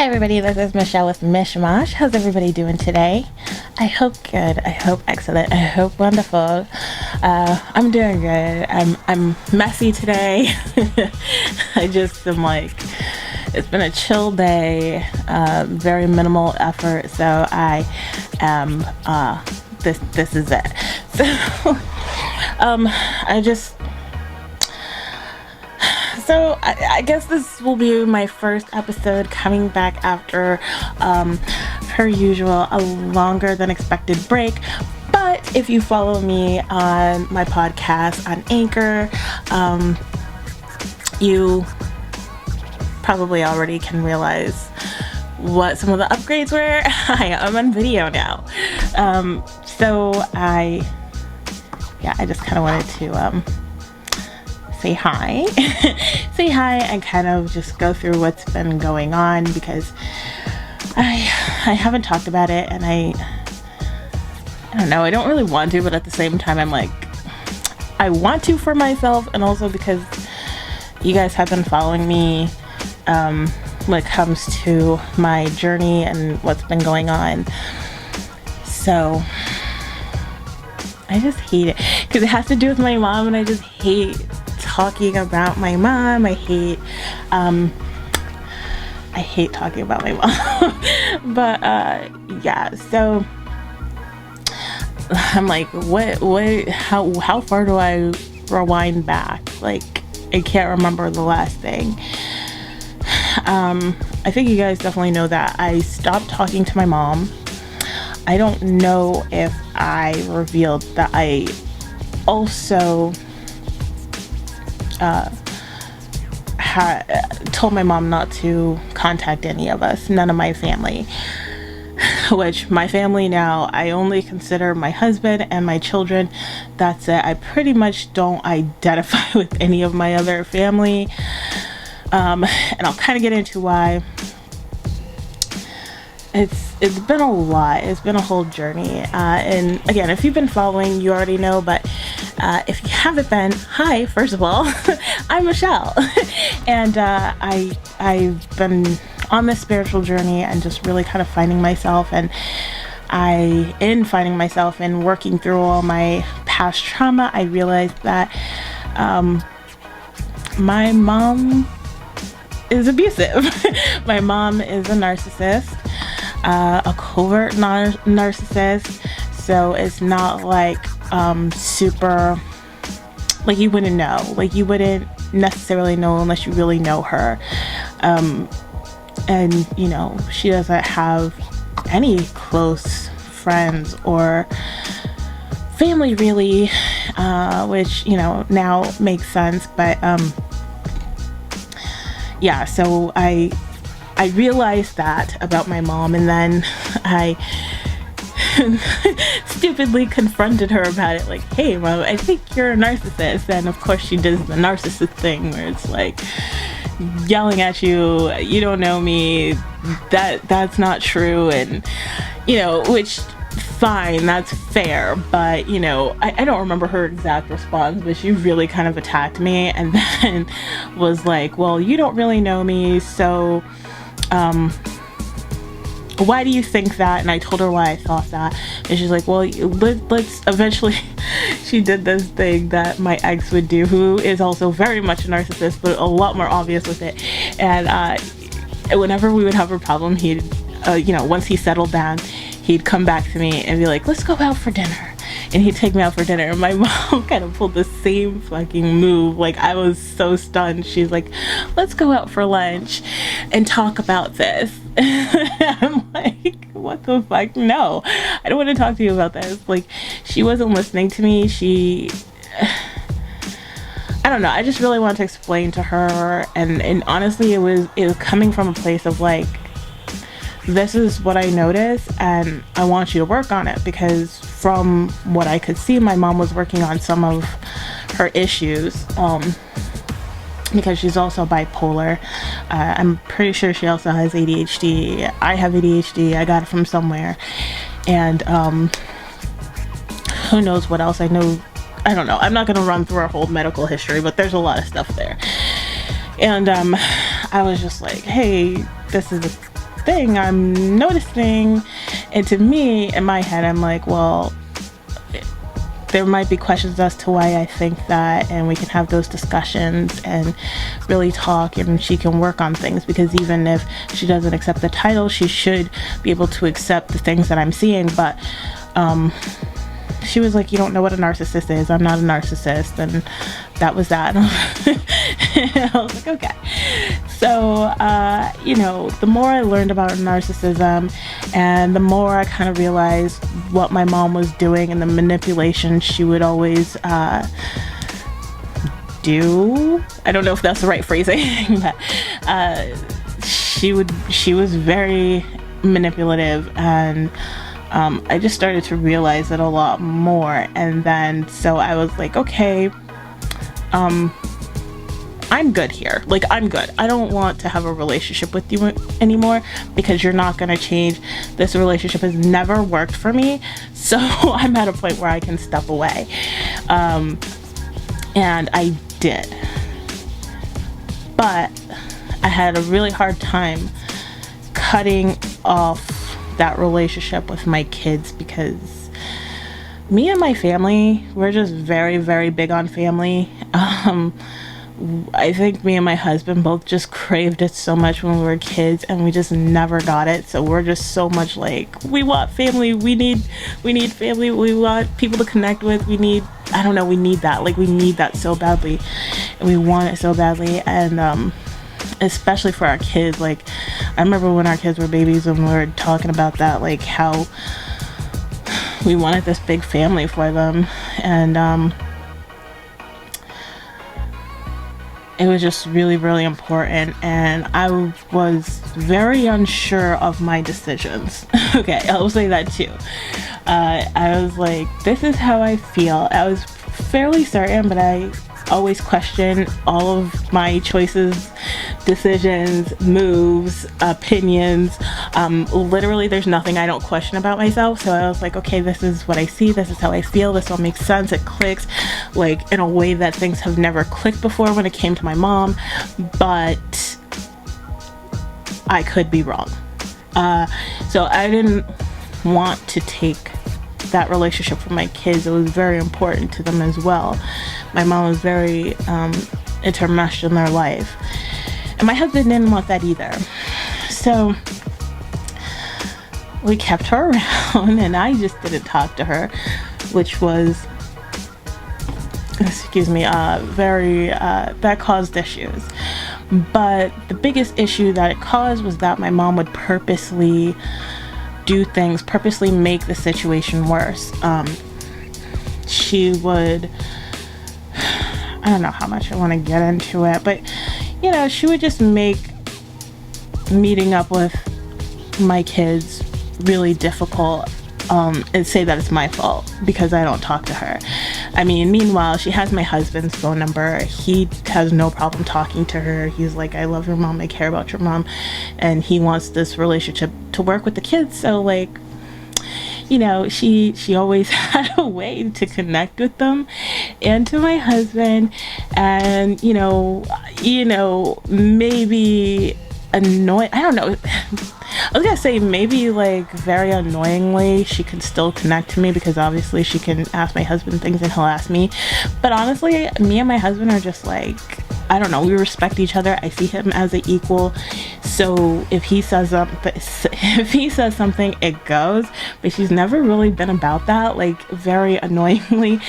Everybody, this is Michelle with Mishmash. How's everybody doing today? I hope good. I hope excellent. I hope wonderful. I'm doing good. I'm messy today. I just am like, it's been a chill day, very minimal effort, so I am, this is it. So I guess this will be my first episode coming back after, per usual, a longer than expected break. But if you follow me on my podcast on Anchor, you probably already can realize what some of the upgrades were. I'm on video now. So I just kind of wanted to, say hi say hi and kind of just go through what's been going on, because I haven't talked about it, and I don't know, I don't really want to, but at the same time I'm like, I want to for myself, and also because you guys have been following me when it comes to my journey and what's been going on. So I just hate it because it has to do with my mom, and I just hate talking about my mom. I hate talking about my mom. But yeah, so I'm like, how far do I rewind back? Like, I can't remember the last thing. I think you guys definitely know that I stopped talking to my mom. I don't know if I revealed that I also told my mom not to contact any of us, none of my family, which my family now, I only consider my husband and my children. That's it. I pretty much don't identify with any of my other family, and I'll kind of get into why. It's been a lot. It's been a whole journey, and again, if you've been following, you already know, but if you haven't been, hi, first of all. I'm Michelle, and I've been on this spiritual journey and just really kind of finding myself, and finding myself and working through all my past trauma, I realized that my mom is abusive. My mom is a narcissist, a covert narcissist, so it's not like super, like, you wouldn't know, like, you wouldn't necessarily know unless you really know her, and you know, she doesn't have any close friends or family really, which, you know, now makes sense, but yeah, so I realized that about my mom, and then I stupidly confronted her about it, like, hey mom, I think you're a narcissist. And of course she does the narcissist thing where it's like yelling at you, you don't know me, that's not true, and you know, which, fine, that's fair, but you know, I don't remember her exact response, but she really kind of attacked me, and then was like, well, you don't really know me, so why do you think that? And I told her why I thought that, and she's like, well, let's eventually she did this thing that my ex would do, who is also very much a narcissist, but a lot more obvious with it, and whenever we would have a problem, he'd you know, once he settled down, he'd come back to me and be like, let's go out for dinner. And he'd take me out for dinner. And my mom kind of pulled the same fucking move. Like, I was so stunned. She's like, let's go out for lunch and talk about this. I'm like, what the fuck? No, I don't want to talk to you about this. Like, she wasn't listening to me. I don't know. I just really wanted to explain to her. And honestly, it was coming from a place of like, this is what I noticed, and I want you to work on it, because from what I could see, my mom was working on some of her issues, because she's also bipolar. I'm pretty sure she also has ADHD. I have ADHD. I got it from somewhere, and who knows what else. I don't know. I'm not going to run through our whole medical history, but there's a lot of stuff there. And I was just like, hey, this is thing I'm noticing. And to me, in my head, I'm like, well, there might be questions as to why I think that, and we can have those discussions and really talk, and she can work on things, because even if she doesn't accept the title, she should be able to accept the things that I'm seeing. But she was like, you don't know what a narcissist is. I'm not a narcissist. And that was that. And I was like, okay. So, the more I learned about narcissism, and the more I kind of realized what my mom was doing and the manipulation she would always do. I don't know if that's the right phrasing, but she was very manipulative, and I just started to realize it a lot more. And then so I was like, okay, I'm good here. Like, I'm good. I don't want to have a relationship with you anymore, because you're not going to change. This relationship has never worked for me. So I'm at a point where I can step away. And I did. But I had a really hard time cutting off that relationship with my kids, because me and my family, we're just very, very big on family. I think me and my husband both just craved it so much when we were kids, and we just never got it. So we're just so much like, we want family, we need family, we want people to connect with, we need that. Like, we need that so badly, and we want it so badly. And especially for our kids. Like, I remember when our kids were babies, when we were talking about that, like how we wanted this big family for them. And it was just really, really important. And I was very unsure of my decisions. Okay, I'll say that too. I was like, this is how I feel. I was fairly certain, but I always question all of my choices, decisions, moves, opinions. Literally, there's nothing I don't question about myself. So I was like, okay, this is what I see. This is how I feel. This all makes sense. It clicks, like, in a way that things have never clicked before when it came to my mom. But I could be wrong. So I didn't want to take that relationship from my kids. It was very important to them as well. My mom was very intermeshed in their life, and my husband didn't want that either. So we kept her around, and I just didn't talk to her, which was, very that caused issues. But the biggest issue that it caused was that my mom would purposely do things, purposely make the situation worse. She would, I don't know how much I want to get into it, but she would just make meeting up with my kids really difficult, and say that it's my fault because I don't talk to her. I mean, meanwhile, she has my husband's phone number. He has no problem talking to her. He's like, I love your mom, I care about your mom, and he wants this relationship to work with the kids. So, like, she always had a way to connect with them and to my husband. And maybe annoying, I don't know, I was gonna say maybe like very annoyingly she can still connect to me, because obviously she can ask my husband things and he'll ask me. But honestly, me and my husband are just like, I don't know, we respect each other. I see him as an equal. So if he says something, it goes. But she's never really been about that. Like, very annoyingly,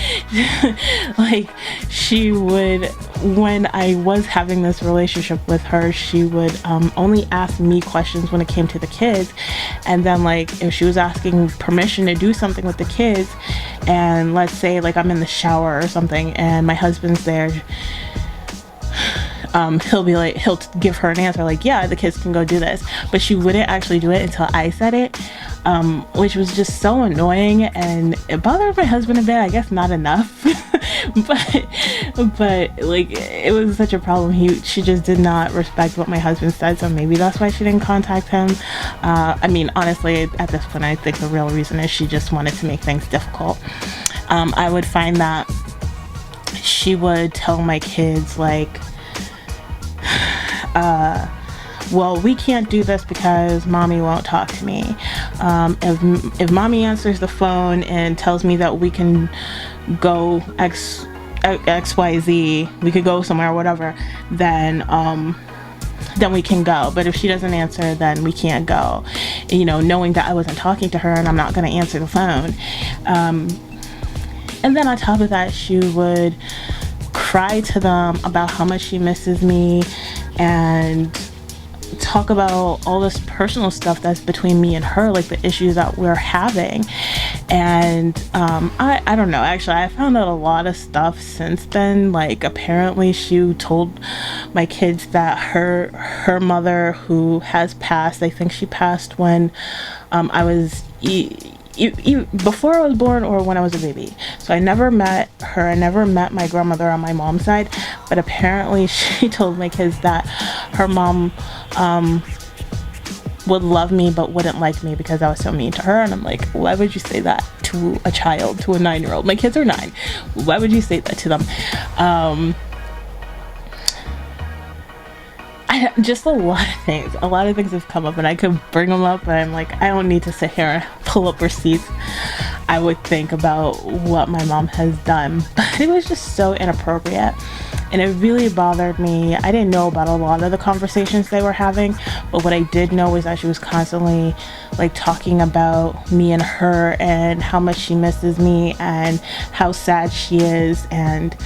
like, she would, when I was having this relationship with her, she would only ask me questions when it came to the kids. And then, like, if she was asking permission to do something with the kids, and let's say like I'm in the shower or something and my husband's there, he'll give her an answer like, yeah, the kids can go do this, but she wouldn't actually do it until I said it, which was just so annoying, and it bothered my husband a bit. I guess not enough, but like, it was such a problem. She just did not respect what my husband said, so maybe that's why she didn't contact him. I mean, honestly, at this point, I think the real reason is she just wanted to make things difficult. I would find that she would tell my kids, like, well, we can't do this because mommy won't talk to me. If mommy answers the phone and tells me that we can go XYZ, we could go somewhere or whatever, then we can go. But if she doesn't answer, then we can't go. You know, knowing that I wasn't talking to her and I'm not going to answer the phone. And then on top of that, she would cry to them about how much she misses me and talk about all this personal stuff that's between me and her, like the issues that we're having. And I don't know, actually I found out a lot of stuff since then. Like, apparently she told my kids that her mother, who has passed, I think she passed when I was before I was born or when I was a baby. So I never met her. I never met my grandmother on my mom's side, but apparently she told my kids that her mom would love me but wouldn't like me because I was so mean to her. And I'm like, why would you say that to a child, to a 9-year-old? My kids are 9. Why would you say that to them? Just a lot of things have come up, and I could bring them up, but I'm like, I don't need to sit here and pull up receipts. I would think about what my mom has done, but it was just so inappropriate, and it really bothered me. I didn't know about a lot of the conversations they were having, but what I did know was that she was constantly like talking about me and her and how much she misses me and how sad she is, and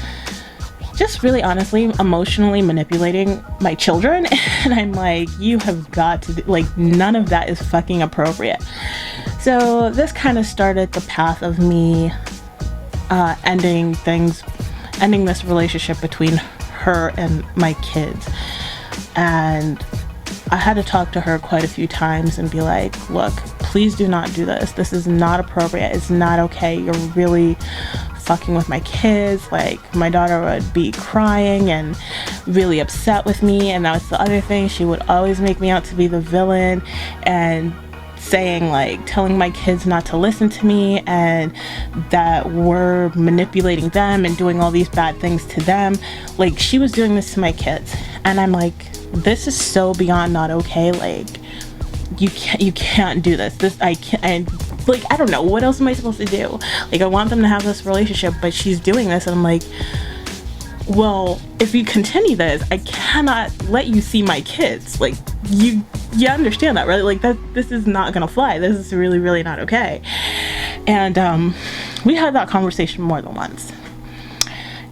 just really honestly emotionally manipulating my children. And I'm like, you have got to, like, none of that is fucking appropriate. So this kind of started the path of me ending this relationship between her and my kids. And I had to talk to her quite a few times and be like, look, please do not do this. This is not appropriate. It's not okay. You're really fucking with my kids. Like, my daughter would be crying and really upset with me, and that was the other thing. She would always make me out to be the villain and saying, like, telling my kids not to listen to me and that we're manipulating them and doing all these bad things to them. Like, she was doing this to my kids, and I'm like, this is so beyond not okay. Like, you can't do this. I don't know, what else am I supposed to do? Like, I want them to have this relationship, but she's doing this, and I'm like, well, if you continue this, I cannot let you see my kids. Like, you understand that, right? Like, this is not gonna fly. This is really, really not okay. And we had that conversation more than once,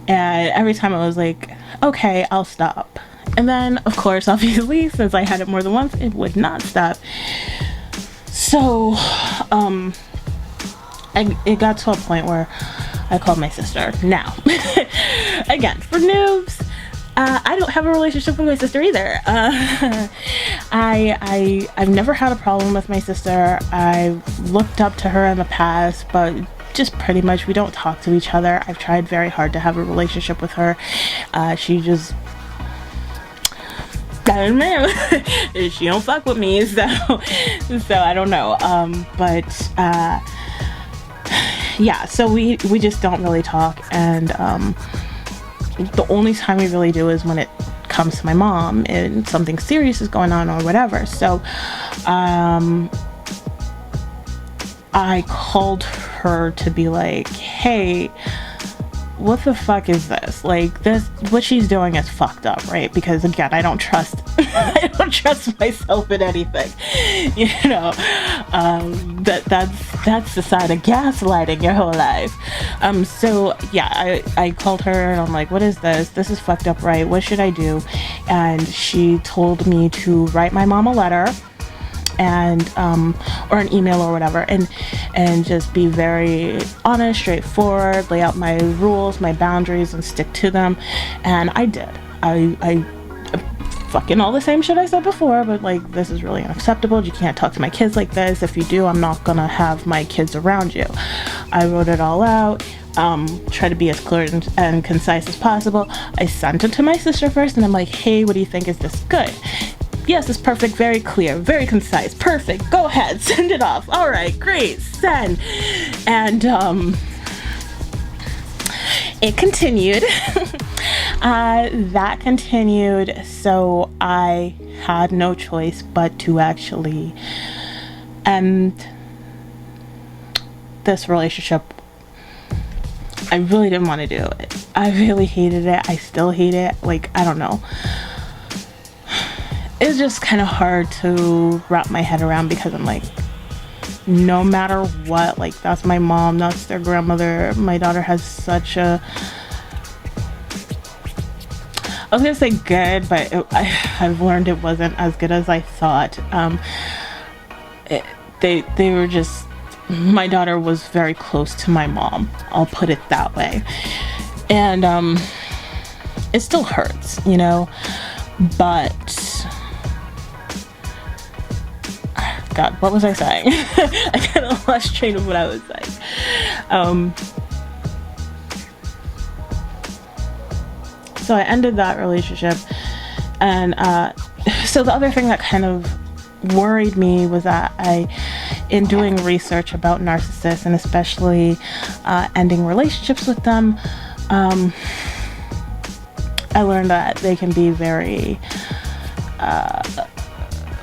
and every time I was like, okay, I'll stop. And then, of course, obviously, since I had it more than once, it would not stop. So, it got to a point where I called my sister. Now, again, for noobs, I don't have a relationship with my sister either. I've never had a problem with my sister. I've looked up to her in the past, but just pretty much we don't talk to each other. I've tried very hard to have a relationship with her. She just, I don't know. She don't fuck with me, so I don't know. Yeah, so we just don't really talk, and the only time we really do is when it comes to my mom and something serious is going on or whatever. So I called her to be like, hey, what the fuck is this? Like, this, what she's doing is fucked up, right? Because again, I don't trust myself in anything, you know. That's the side of gaslighting your whole life. So yeah, I called her and I'm like, what is this? This is fucked up, right? What should I do? And she told me to write my mom a letter, and or an email or whatever, and just be very honest, straightforward, lay out my rules, my boundaries, and stick to them. And I did. I fucking all the same shit I said before, but like, this is really unacceptable. You can't talk to my kids like this. If you do, I'm not gonna have my kids around you. I wrote it all out. Try to be as clear and concise as possible. I sent it to my sister first, and I'm like, hey, what do you think? Is this good? Yes, it's perfect, very clear, very concise, perfect, go ahead, send it off. All right, great, send. And it continued. That continued, so I had no choice but to actually end this relationship. I really didn't want to do it. I really hated it. I still hate it. Like, I don't know. It's just kind of hard to wrap my head around, because I'm like, no matter what, like, that's my mom, that's their grandmother. My daughter has such a, I was gonna say good, but I've learned it wasn't as good as I thought. They were just, my daughter was very close to my mom, I'll put it that way. And it still hurts, you know, but God, what was I saying? I kind of lost train of what I was saying. So I ended that relationship, and so the other thing that kind of worried me was that in doing research about narcissists, and especially ending relationships with them, I learned that they can be very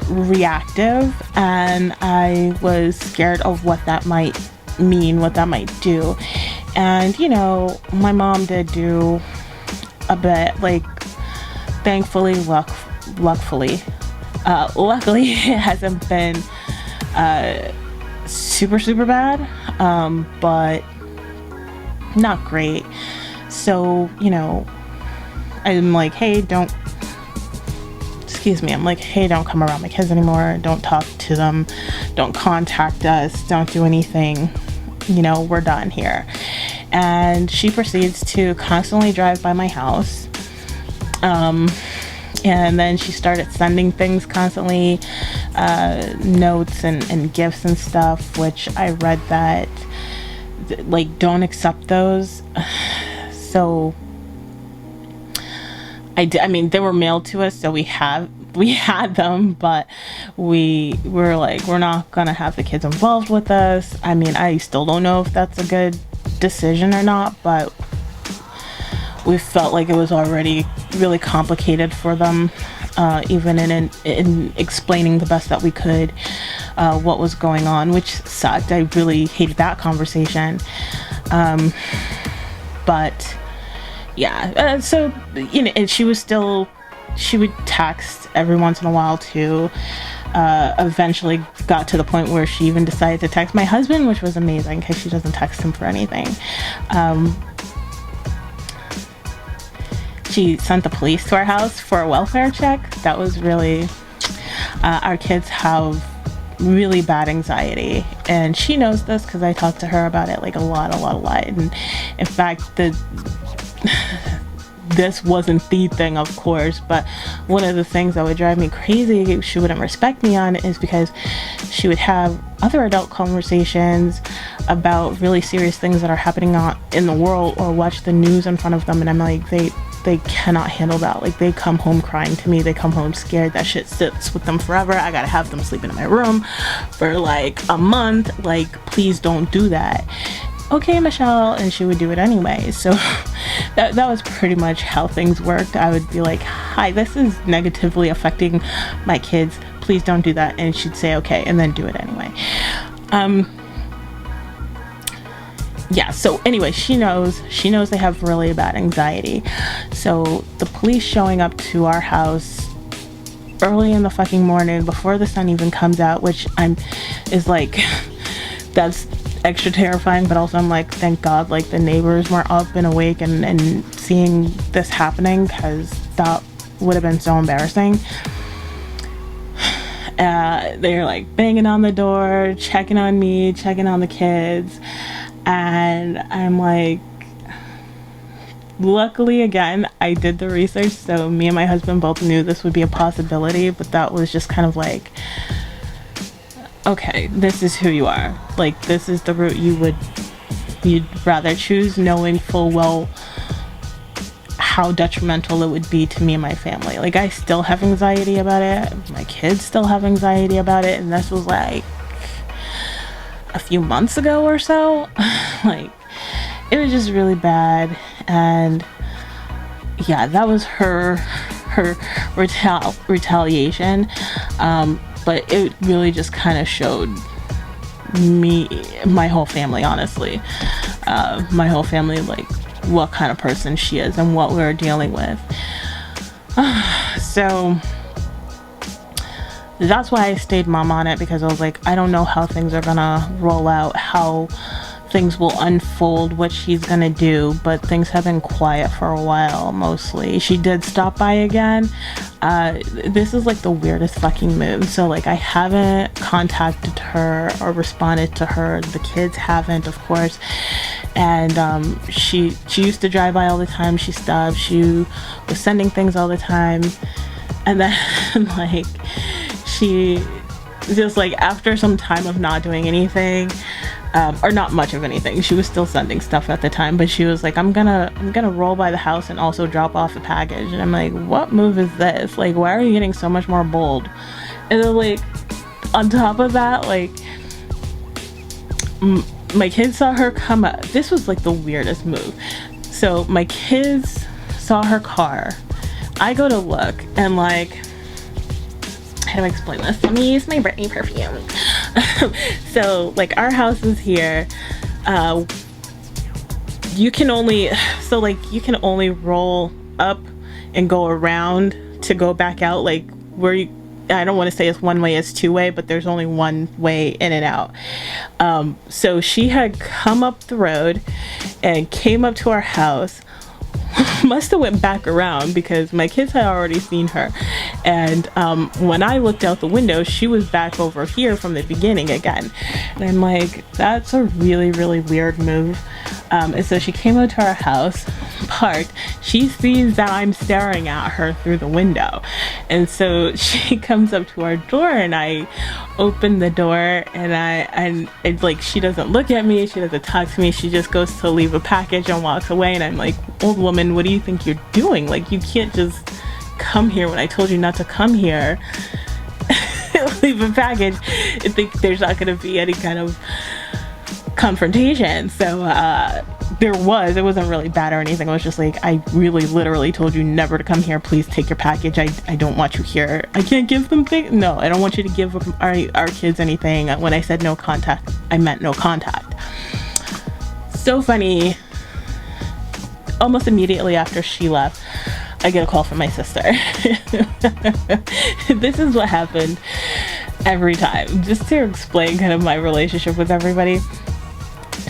reactive, and I was scared of what that might mean, what that might do. And, you know, my mom did do a bit, like, thankfully, luckily, it hasn't been super bad, but not great. So, you know, I'm like, hey, don't come around my kids anymore, don't talk to them, don't contact us, don't do anything, you know, we're done here. And she proceeds to constantly drive by my house, and then she started sending things constantly, notes and gifts and stuff, which I read that, like, don't accept those. So I mean, they were mailed to us, so we had them, but we were like, we're not gonna have the kids involved with us. I mean, I still don't know if that's a good decision or not, but we felt like it was already really complicated for them, even in explaining the best that we could what was going on, which sucked. I really hated that conversation, but yeah, so, you know, and she would text every once in a while too. Eventually got to the point where she even decided to text my husband, which was amazing, because she doesn't text him for anything. She sent the police to our house for a welfare check. That was really, our kids have really bad anxiety, and she knows this because I talked to her about it, like, a lot. And in fact, this wasn't the thing, of course, but one of the things that would drive me crazy, she wouldn't respect me on, is because she would have other adult conversations about really serious things that are happening in the world, or watch the news in front of them, and I'm like, they cannot handle that. Like, they come home crying to me, they come home scared. That shit sits with them forever. I gotta have them sleeping in my room for like a month. Like, please don't do that. Okay, Michelle. And she would do it anyway. So that was pretty much how things worked. I would be like, hi, this is negatively affecting my kids, please don't do that. And she'd say okay, and then do it anyway. Yeah, so anyway, she knows they have really bad anxiety. So the police showing up to our house early in the fucking morning, before the sun even comes out, which is like, that's extra terrifying, but also I'm like, thank God, like, the neighbors were up and awake and seeing this happening, because that would have been so embarrassing. They're like banging on the door, checking on me, checking on the kids, and I'm like, luckily, again, I did the research, so me and my husband both knew this would be a possibility, but that was just kind of like, okay, this is who you are. Like, this is the route you'd rather choose, knowing full well how detrimental it would be to me and my family. Like, I still have anxiety about it. My kids still have anxiety about it. And this was like a few months ago or so. Like, it was just really bad. And yeah, that was her her retaliation, but it really just kind of showed me, my whole family, honestly, my whole family, like what kind of person she is and what we're dealing with. So that's why I stayed mum on it, because I was like, I don't know how things are gonna roll out, how things will unfold, what she's gonna do, but things have been quiet for a while. Mostly she did stop by again. This is like the weirdest fucking move. So like I haven't contacted her or responded to her, the kids haven't, of course, and she used to drive by all the time. She stopped, she was sending things all the time, and then like she just, like, after some time of not doing anything, or not much of anything, she was still sending stuff at the time, but she was like, I'm gonna roll by the house and also drop off a package. And I'm like, what move is this? Like, why are you getting so much more bold? And then, like, on top of that, like, my kids saw her come up. This was like the weirdest move. So my kids saw her car. I go to look, and like, how do I explain this? Let me use my Britney perfume. So like, our house is here. You can only roll up and go around to go back out. Like, where you, I don't want to say it's one way, it's two way, but there's only one way in and out. So she had come up the road and came up to our house. Must have went back around because my kids had already seen her, and when I looked out the window, she was back over here from the beginning again. And I'm like, that's a really, really weird move. And so she came out to our house, parked. She sees that I'm staring at her through the window, and so she comes up to our door, and I open the door, and it's like, she doesn't look at me, she doesn't talk to me, she just goes to leave a package and walks away. And I'm like, old woman, what do you think you're doing? Like, you can't just come here when I told you not to come here. Leave a package. I think there's not going to be any kind of confrontation. So it wasn't really bad or anything. It was just like, I really literally told you never to come here. Please take your package. I don't want you here. I can't give them things. No, I don't want you to give our kids anything. When I said no contact, I meant no contact. So funny. Almost immediately after she left, I get a call from my sister. This is what happened every time, just to explain kind of my relationship with everybody.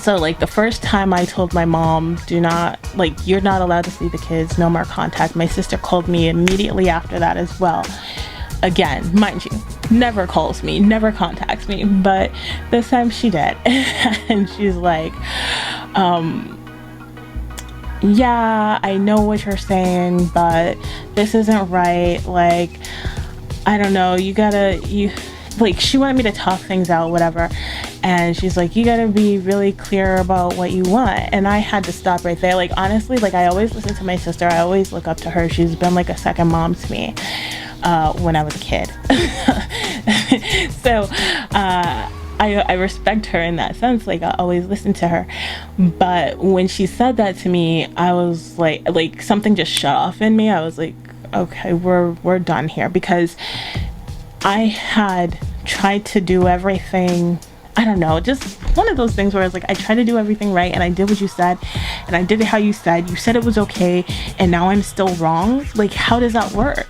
So like, the first time I told my mom, you're not allowed to see the kids, no more contact. My sister called me immediately after that as well. Again, mind you, never calls me, never contacts me, but this time she did. And she's like, yeah, I know what you're saying, but this isn't right. Like, I don't know, she wanted me to talk things out, whatever. And she's like, you gotta be really clear about what you want. And I had to stop right there. Like, honestly, like, I always listen to my sister. I always look up to her. She's been like a second mom to me when I was a kid. So I respect her in that sense. Like, I always listen to her. But when she said that to me, I was like something just shut off in me. I was like, okay, we're done here, because I had tried to do everything. I don't know, just one of those things where I was like, I tried to do everything right, and I did what you said, and I did it how you said. You said it was okay, and now I'm still wrong? Like, how does that work?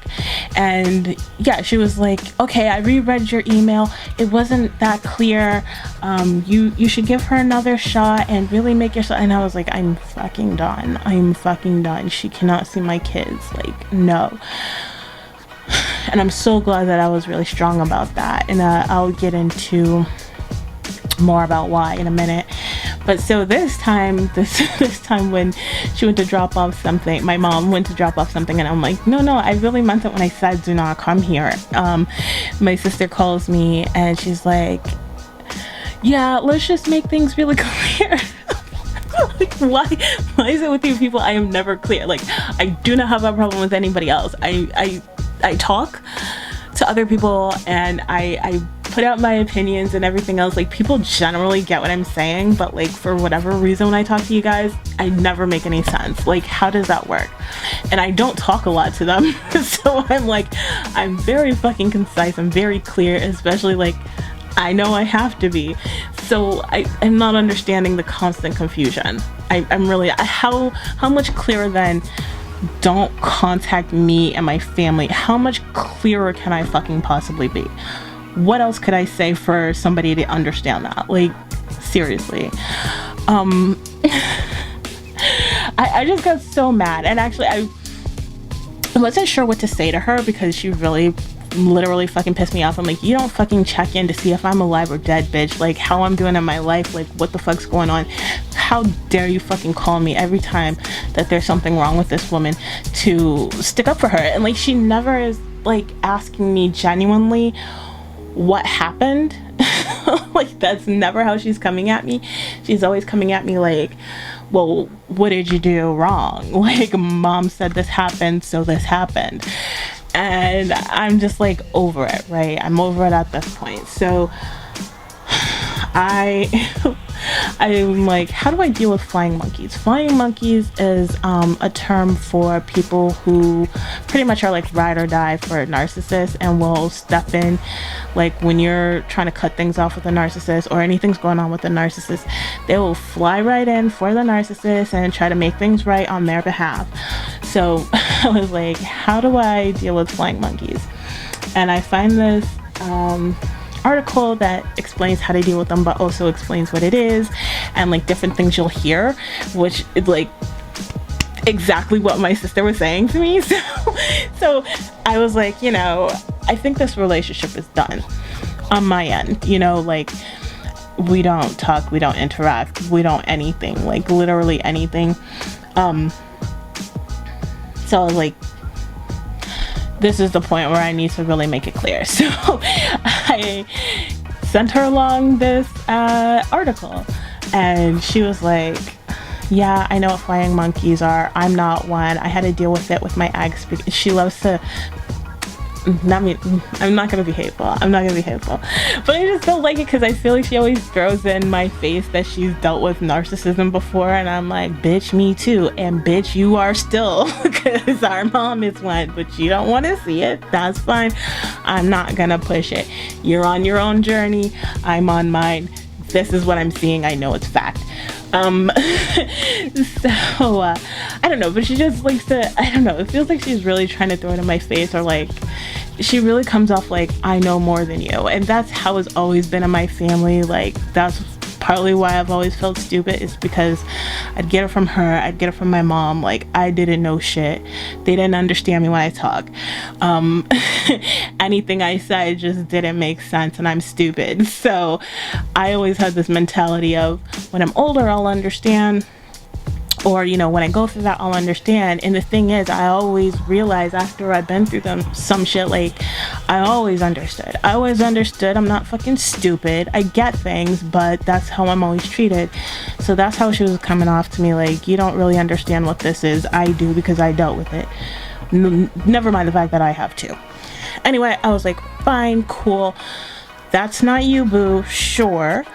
And yeah, she was like, okay, I reread your email. It wasn't that clear. You should give her another shot and really make yourself. And I was like, I'm fucking done. I'm fucking done. She cannot see my kids. Like, no. And I'm so glad that I was really strong about that. And I'll get into more about why in a minute. But so this time when she went to drop off something, my mom went to drop off something, and I'm like, no, I really meant it when I said do not come here. My sister calls me, and she's like, yeah, let's just make things really clear. Like, why is it with you people I am never clear? Like, I do not have a problem with anybody else. I talk to other people, and I put out my opinions and everything else, like people generally get what I'm saying, but like for whatever reason when I talk to you guys, I never make any sense. Like, how does that work? And I don't talk a lot to them. So I'm very fucking concise. I'm very clear, especially like I know I have to be. So I'm not understanding the constant confusion. I'm really, how much clearer then? Don't contact me and my family. How much clearer can I fucking possibly be? What else could I say for somebody to understand that? Like, seriously. I just got so mad, and actually I wasn't sure what to say to her because she really literally fucking pissed me off. I'm like, you don't fucking check in to see if I'm alive or dead, bitch. Like, how I'm doing in my life, like what the fuck's going on. How dare you fucking call me every time that there's something wrong with this woman to stick up for her. And like, she never is like asking me genuinely what happened. Like, that's never how she's coming at me. She's always coming at me like, well, what did you do wrong? Like, mom said this happened, so this happened. And I'm just like over it, right? I'm over it at this point. So I'm like, how do I deal with flying monkeys? Flying monkeys is a term for people who pretty much are like ride or die for a narcissist and will step in like when you're trying to cut things off with a narcissist or anything's going on with a narcissist. They will fly right in for the narcissist and try to make things right on their behalf. So I was like, how do I deal with flying monkeys? And I find this article that explains how to deal with them, but also explains what it is and like different things you'll hear, which is like exactly what my sister was saying to me. So I was like, you know, I think this relationship is done on my end. You know, like, we don't talk, we don't interact, we don't anything, like literally anything. So I was like, this is the point where I need to really make it clear. So I sent her along this article, and she was like, yeah, I know what flying monkeys are. I'm not one. I had to deal with it with my ex because she loves to, I'm not gonna be hateful. I'm not gonna be hateful. But I just don't like it because I feel like she always throws in my face that she's dealt with narcissism before, and I'm like, bitch, me too. And bitch, you are still, because our mom is one, but you don't want to see it. That's fine. I'm not gonna push it. You're on your own journey. I'm on mine. This is what I'm seeing. I know it's fact. So I don't know, but she just likes to, I don't know, it feels like she's really trying to throw it in my face, or like she really comes off like I know more than you. And that's how it's always been in my family. Like, that's partly why I've always felt stupid, is because I'd get it from her, I'd get it from my mom. Like, I didn't know shit. They didn't understand me when I talk. Anything I said just didn't make sense, and I'm stupid. So I always had this mentality of, when I'm older, I'll understand. Or, you know, when I go through that, I'll understand. And the thing is, I always realize after I've been through some shit, like, I always understood. I'm not fucking stupid. I get things, but that's how I'm always treated. So that's how she was coming off to me, like, you don't really understand what this is. I do, because I dealt with it. Never mind the fact that I have too. Anyway, I was like, fine, cool. That's not you, boo. Sure.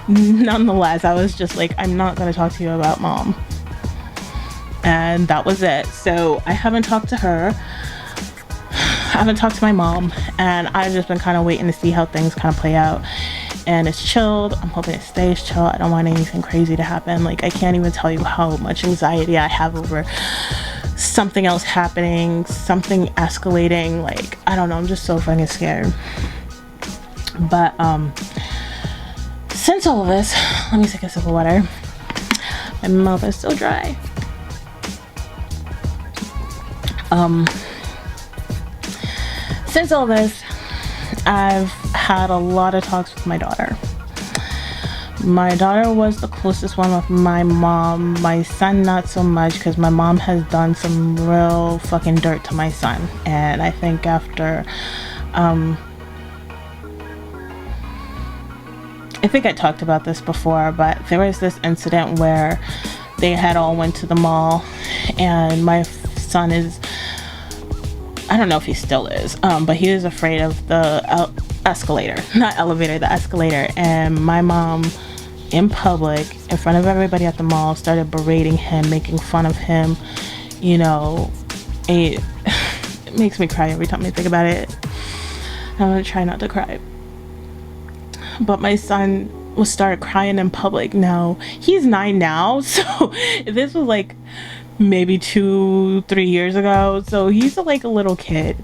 Nonetheless, I was just like, I'm not going to talk to you about mom. And that was it. So I haven't talked to her. I haven't talked to my mom. And I've just been kind of waiting to see how things kind of play out. And it's chilled. I'm hoping it stays chill. I don't want anything crazy to happen. Like, I can't even tell you how much anxiety I have over something else happening, something escalating. Like, I don't know. I'm just so fucking scared. But, since all of this, let me take a sip of water. My mouth is so dry. Since all this, I've had a lot of talks with my daughter. My daughter was the closest one with my mom. My son, not so much, because my mom has done some real fucking dirt to my son. And I think after, I think I talked about this before, but there was this incident where they had all went to the mall, and my son is I don't know if he still is, but he was afraid of the escalator, not elevator, the escalator. And my mom, in public, in front of everybody at the mall, started berating him, making fun of him. You know, it makes me cry every time I think about it. I'm gonna try not to cry. But my son was started crying in public. Now he's 9 now, so this was like maybe 2-3 years ago. So he's like a little kid,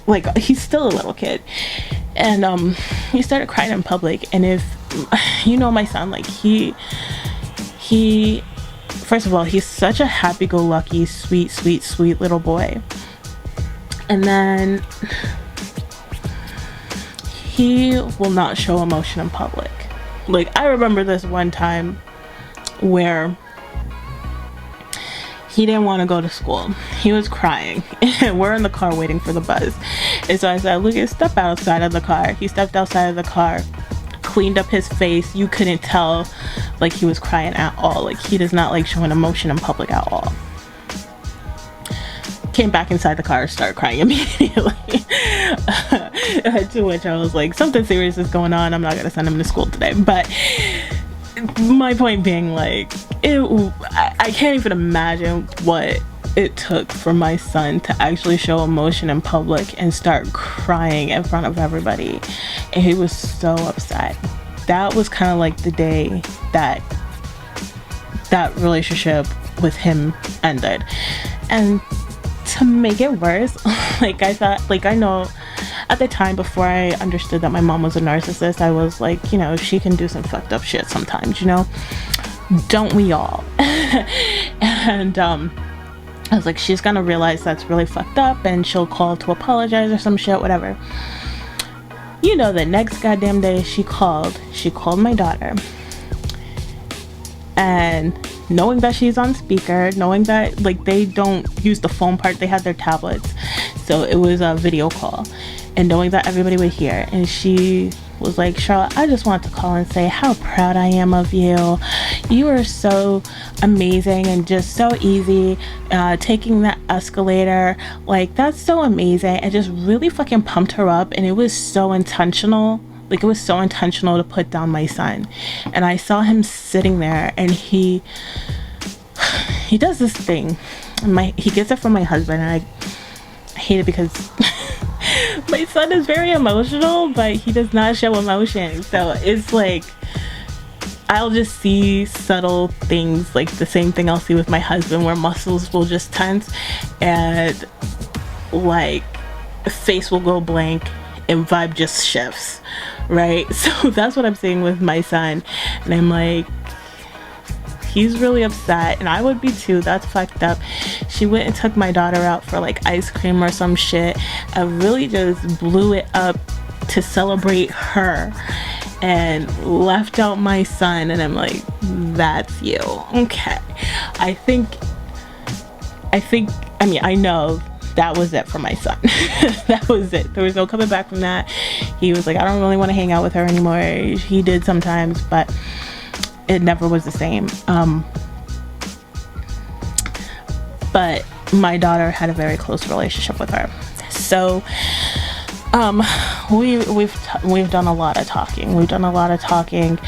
like he's still a little kid. And he started crying in public. And if you know my son, like he first of all, he's such a happy-go-lucky, sweet little boy. And then he will not show emotion in public. Like, I remember this one time where he didn't want to go to school. He was crying. And we're in the car waiting for the bus. And so I said, Lucas, step outside of the car. He stepped outside of the car, cleaned up his face. You couldn't tell like he was crying at all. Like, he does not like showing emotion in public at all. Came back inside the car, started crying immediately. To which I was like, something serious is going on. I'm not gonna send him to school today. But my point being, like, I can't even imagine what it took for my son to actually show emotion in public and start crying in front of everybody. And he was so upset. That was kind of like the day that that relationship with him ended. And to make it worse, like, I thought, like, I know at the time, before I understood that my mom was a narcissist, I was like, you know, she can do some fucked up shit sometimes, you know? Don't we all? And I was like, she's gonna realize that's really fucked up and she'll call to apologize or some shit, whatever. You know, the next goddamn day she called my daughter. And knowing that she's on speaker, knowing that, like, they don't use the phone part, they had their tablets, so it was a video call, and knowing that everybody would hear, and she was like, Charlotte, I just want to call and say how proud I am of you. You are so amazing and just so easy, taking that escalator, like, that's so amazing. And just really fucking pumped her up. And it was so intentional. Like, it was so intentional to put down my son. And I saw him sitting there, and he does this thing. He gets it from my husband, and I hate it because my son is very emotional, but he does not show emotion. So it's like, I'll just see subtle things, like the same thing I'll see with my husband, where muscles will just tense and, like, face will go blank and vibe just shifts, right? So that's what I'm seeing with my son. And I'm like, he's really upset, and I would be too. That's fucked up. She went and took my daughter out for like ice cream or some shit. I really just blew it up to celebrate her and left out my son. And I'm like, that's you. Okay. I know that was it for my son. That was it. There was no coming back from that. He was like, I don't really want to hang out with her anymore. He did sometimes, but it never was the same. But my daughter had a very close relationship with her. So we've done a lot of talking.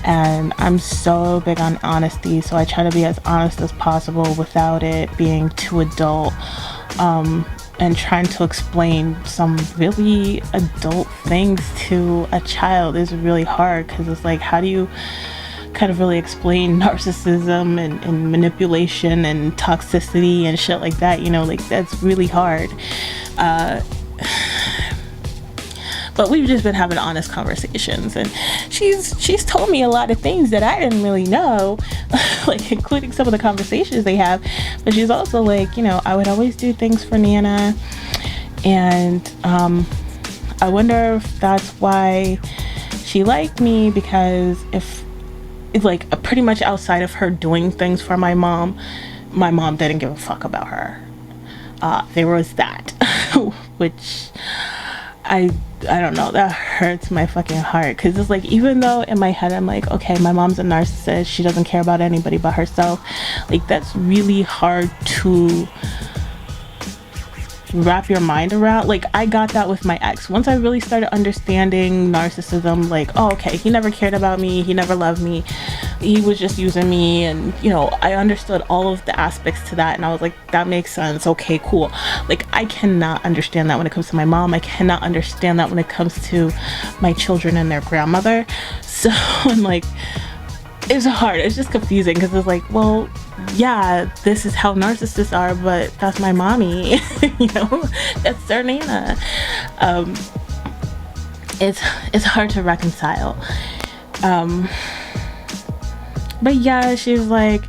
And I'm so big on honesty, so I try to be as honest as possible without it being too adult. And trying to explain some really adult things to a child is really hard, because it's like, how do you kind of really explain narcissism and manipulation and toxicity and shit like that, you know? Like, that's really hard. But we've just been having honest conversations, and she's told me a lot of things that I didn't really know, like, including some of the conversations they have. But she's also like, you know, I would always do things for Nana, and I wonder if that's why she liked me, because if, like, pretty much outside of her doing things for my mom didn't give a fuck about her. There was that, which I don't know, that hurts my fucking heart, because it's like, even though in my head I'm like, okay, my mom's a narcissist, she doesn't care about anybody but herself, like, that's really hard to wrap your mind around. Like, I got that with my ex. Once I really started understanding narcissism, like, oh, okay, he never cared about me, he never loved me, he was just using me, and you know, I understood all of the aspects to that, and I was like, that makes sense, okay, cool. Like, I cannot understand that when it comes to my mom. I cannot understand that when it comes to my children and their grandmother. So I'm like, it's hard, it's just confusing, because it's like, well, yeah, this is how narcissists are, but that's my mommy. You know, that's their Nana. It's hard to reconcile. But yeah, she's like,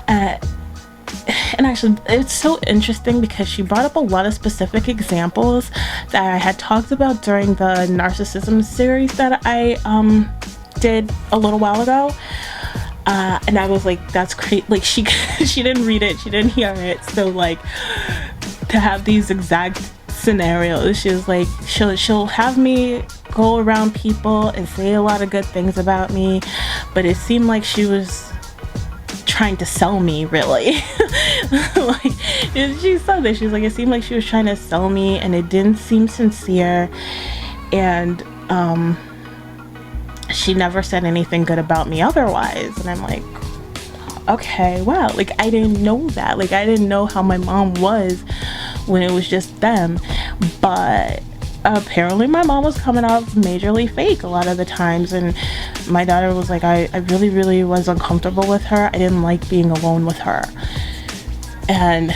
and actually it's so interesting because she brought up a lot of specific examples that I had talked about during the narcissism series that I did a little while ago. And I was like, that's crazy. Like, she didn't read it, she didn't hear it. So like, to have these exact scenarios, she was like, she'll have me go around people and say a lot of good things about me, but it seemed like she was trying to sell me, really. Like, she said this, she's like, it seemed like she was trying to sell me, and it didn't seem sincere. And she never said anything good about me otherwise. And I'm like, okay, wow, like, I didn't know that. Like, I didn't know how my mom was when it was just them. But apparently my mom was coming off majorly fake a lot of the times, and my daughter was like, I really was uncomfortable with her. I didn't like being alone with her. And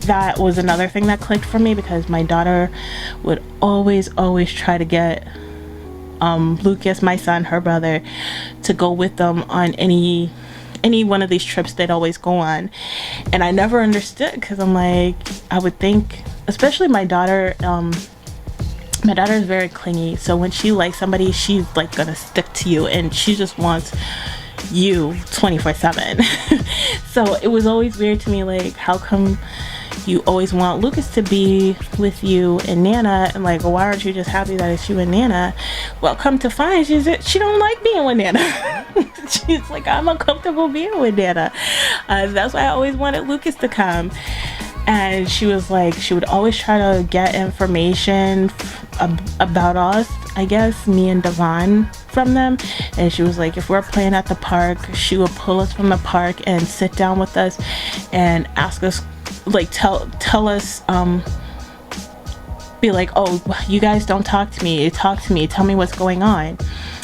that was another thing that clicked for me, because my daughter would always try to get Lucas, my son, her brother, to go with them on any one of these trips they'd always go on. And I never understood, because I'm like, I would think, especially my daughter is very clingy, so when she likes somebody, she's like gonna stick to you, and she just wants you 24/7. So it was always weird to me, like, how come you always want Lucas to be with you and Nana, and like, why aren't you just happy that it's you and Nana? Well, come to find, she don't like being with Nana. She's like, I'm uncomfortable being with Nana. That's why I always wanted Lucas to come. And she was like, she would always try to get information about us, I guess, me and Devon, from them. And she was like, if we're playing at the park, she would pull us from the park and sit down with us and ask us, like, tell us, be like, oh, you guys don't talk to me, tell me what's going on.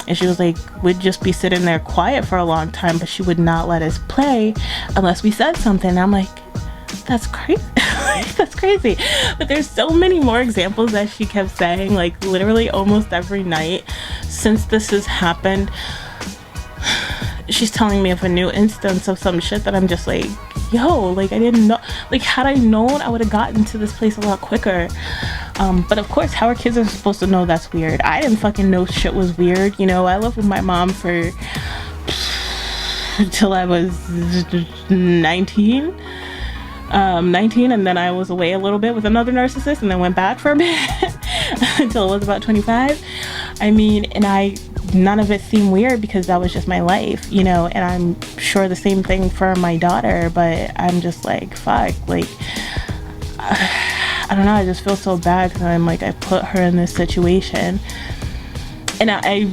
And she was like, we'd just be sitting there quiet for a long time, but she would not let us play unless we said something. And I'm like, that's crazy. That's crazy. But there's so many more examples that she kept saying, like, literally almost every night since this has happened. She's telling me of a new instance of some shit that I'm just like, yo, like, I didn't know. Like, had I known, I would have gotten to this place a lot quicker. But of course, how our kids are supposed to know that's weird? I didn't fucking know shit was weird. You know, I lived with my mom for till I was 19, and then I was away a little bit with another narcissist, and then went back for a bit until it was about 25. I mean, and none of it seemed weird, because that was just my life, you know. And I'm sure the same thing for my daughter, but I'm just like, fuck, like, I don't know, I just feel so bad, because I'm like, I put her in this situation. And I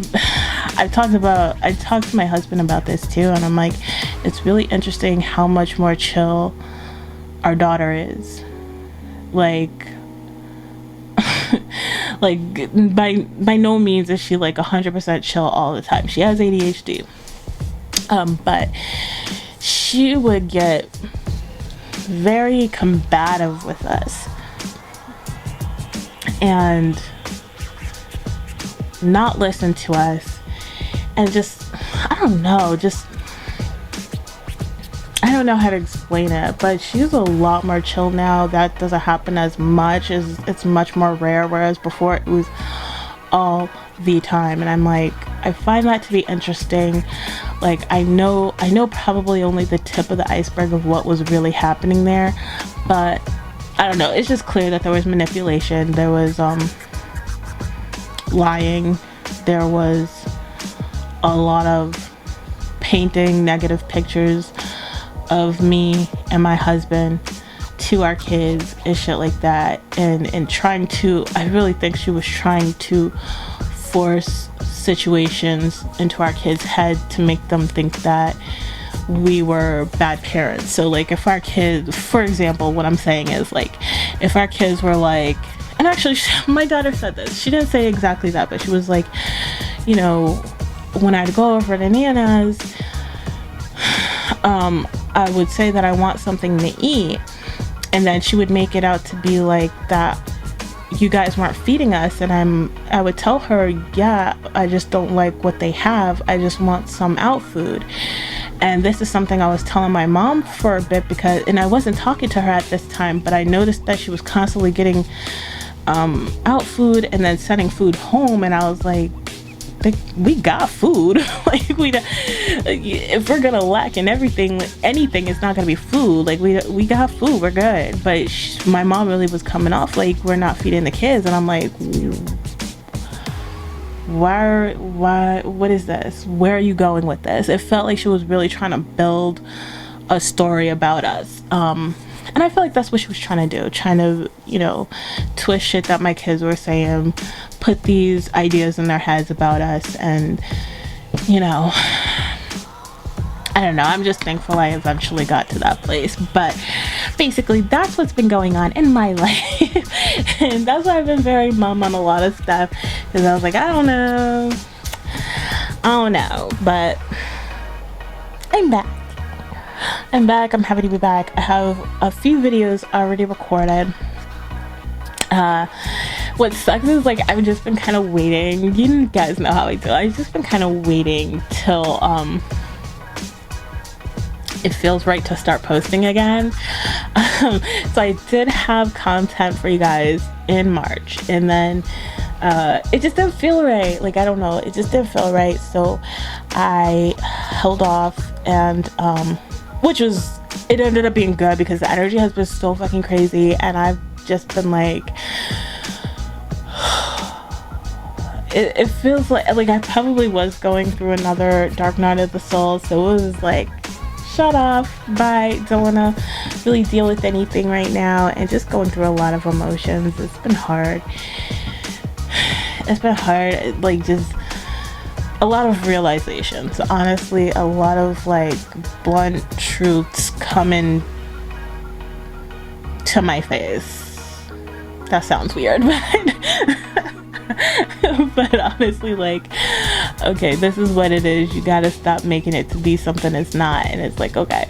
talked to my husband about this too, and I'm like, it's really interesting how much more chill our daughter is. Like, like, by no means is she like 100% chill all the time. She has ADHD, but she would get very combative with us and not listen to us, and just, I don't know how to explain it, but she's a lot more chill now. That doesn't happen as much, as it's much more rare, whereas before it was all the time. And I'm like, I find that to be interesting. Like, I know probably only the tip of the iceberg of what was really happening there, but I don't know, it's just clear that there was manipulation, there was lying, there was a lot of painting negative pictures of me and my husband to our kids and shit like that, and trying to, I really think she was trying to force situations into our kids' head to make them think that we were bad parents. So like, if our kids, for example, what I'm saying is like, if our kids were like, and actually my daughter said this, she didn't say exactly that, but she was like, you know, when I'd go over to Nana's, I would say that I want something to eat, and then she would make it out to be like that you guys weren't feeding us, and I would tell her, yeah, I just don't like what they have, I just want some out food. And this is something I was telling my mom for a bit, because, and I wasn't talking to her at this time, but I noticed that she was constantly getting out food and then sending food home, and I was like, we got food. Like, if we're gonna lack in anything, it's not gonna be food. Like, we got food, we're good. But my mom really was coming off like, we're not feeding the kids, and I'm like, why, what is this? Where are you going with this? It felt like she was really trying to build a story about us. And I feel like that's what she was trying to do, trying to, you know, twist shit that my kids were saying, put these ideas in their heads about us, and, you know, I don't know, I'm just thankful I eventually got to that place. But basically, that's what's been going on in my life. And that's why I've been very mum on a lot of stuff, because I was like, I don't know, but I'm back. I'm happy to be back. I have a few videos already recorded. What sucks is, like, I've just been kind of waiting. You guys know how I do. I've just been kind of waiting till it feels right to start posting again. So I did have content for you guys in March, and then it just didn't feel right. Like, I don't know, it just didn't feel right, so I held off, and which was, it ended up being good, because the energy has been so fucking crazy, and I've just been like, it feels like I probably was going through another dark night of the soul. So it was like, shut off, bye, don't wanna really deal with anything right now, and just going through a lot of emotions. It's been hard, like, just a lot of realizations, honestly, a lot of like blunt truths coming to my face. That sounds weird, but honestly, like, okay, this is what it is. You gotta stop making it to be something it's not. And it's like, okay,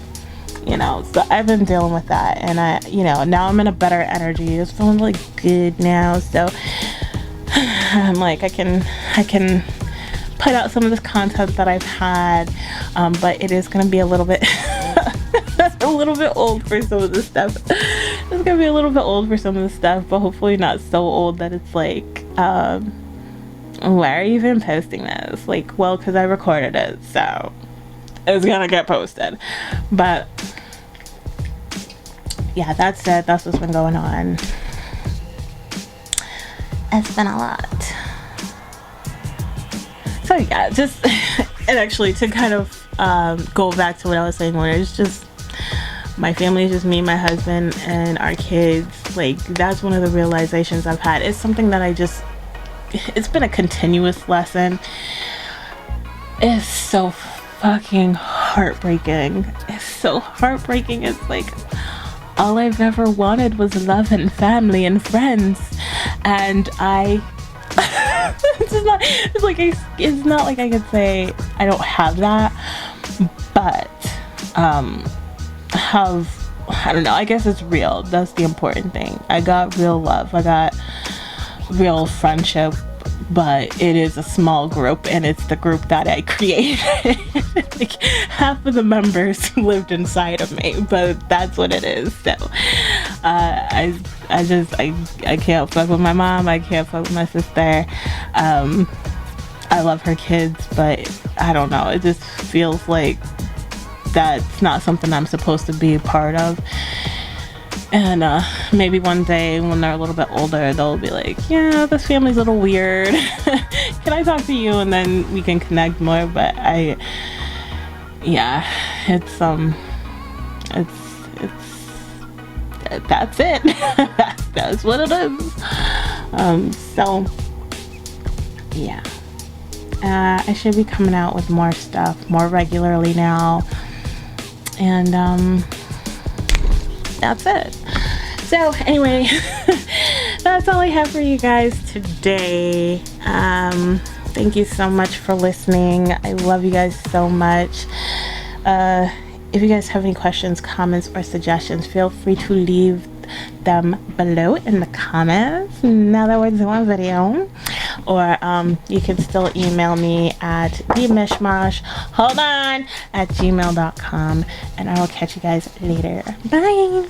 you know, so I've been dealing with that, and I, you know, now I'm in a better energy. It's feeling really good now, so I'm like, I can put out some of this content that I've had, but it is gonna be a little bit a little bit old for some of the stuff. It's gonna be a little bit old for some of the stuff, but hopefully not so old that it's like, why are you even posting this? Like, well, because I recorded it, so it's gonna get posted. But yeah, that's it. That's what's been going on. It's been a lot. So yeah, just, and actually to kind of go back to what I was saying, where it's just, my family is just me, my husband, and our kids. Like, that's one of the realizations I've had. It's something that it's been a continuous lesson. It's so fucking heartbreaking. It's so heartbreaking. It's like, all I've ever wanted was love and family and friends, and it's not like I could say I don't have that, but I don't know, I guess it's real. That's the important thing. I got real love, I got real friendship, but it is a small group, and it's the group that I created. Like, half of the members lived inside of me, but that's what it is. So I can't fuck with my mom, I can't fuck with my sister. I love her kids, but I don't know, it just feels like that's not something I'm supposed to be a part of. And maybe one day when they're a little bit older, they'll be like, yeah, this family's a little weird. Can I talk to you? And then we can connect more. But that's it. That's what it is. So yeah, I should be coming out with more stuff more regularly now, and that's it. So anyway, that's all I have for you guys today. Thank you so much for listening. I love you guys so much. If you guys have any questions, comments, or suggestions, feel free to leave them below in the comments. Now that we're doing video, or you can still email me at themishmash@gmail.com, and I will catch you guys later. Bye.